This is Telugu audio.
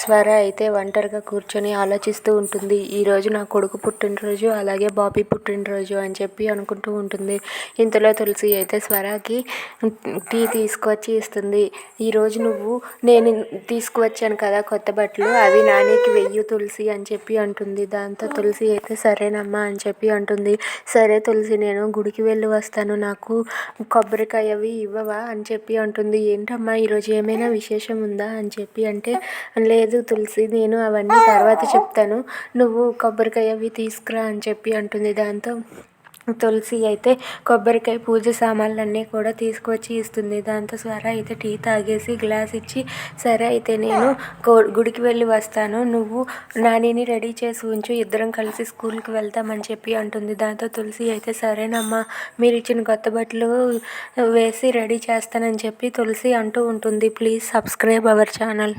స్వర అయితే ఒంటరిగా కూర్చొని ఆలోచిస్తూ ఉంటుంది. ఈరోజు నా కొడుకు పుట్టినరోజు, అలాగే బాబీ పుట్టినరోజు అని చెప్పి అనుకుంటూ ఉంటుంది. ఇంతలో తులసి అయితే స్వరకి టీ తీసుకొచ్చి ఇస్తుంది. ఈరోజు నేను తీసుకువచ్చాను కదా కొత్త బట్టలు, అవి నానికి వెయ్యి తులసి అని చెప్పి అంటుంది. దాంతో తులసి అయితే సరేనమ్మా అని చెప్పి అంటుంది. సరే తులసి, నేను గుడికి వెళ్ళి వస్తాను, నాకు కొబ్బరికాయ అవి ఇవ్వవా అని చెప్పి అంటుంది. ఏంటమ్మా ఈరోజు ఏమైనా విశేషం ఉందా అని చెప్పి అంటే, లేదు తులసి, నేను అవన్నీ తర్వాత చెప్తాను, నువ్వు కొబ్బరికాయ అవి తీసుకురా అని చెప్పి అంటుంది. దాంతో తులసి అయితే కొబ్బరికాయ పూజ సామాన్లన్నీ కూడా తీసుకువచ్చి ఇస్తుంది. దాంతో స్వర అయితే టీ తాగేసి గ్లాస్ ఇచ్చి, సరే అయితే నేను గుడికి వెళ్ళి వస్తాను, నువ్వు నానిని రెడీ చేసి ఉంచు, ఇద్దరం కలిసి స్కూల్కి వెళ్తామని చెప్పి అంటుంది. దాంతో తులసి అయితే సరేనమ్మా, మీరు ఇచ్చిన కొత్త బట్టలు వేసి రెడీ చేస్తానని చెప్పి తులసి అంటూ ఉంటుంది. Please subscribe our channel.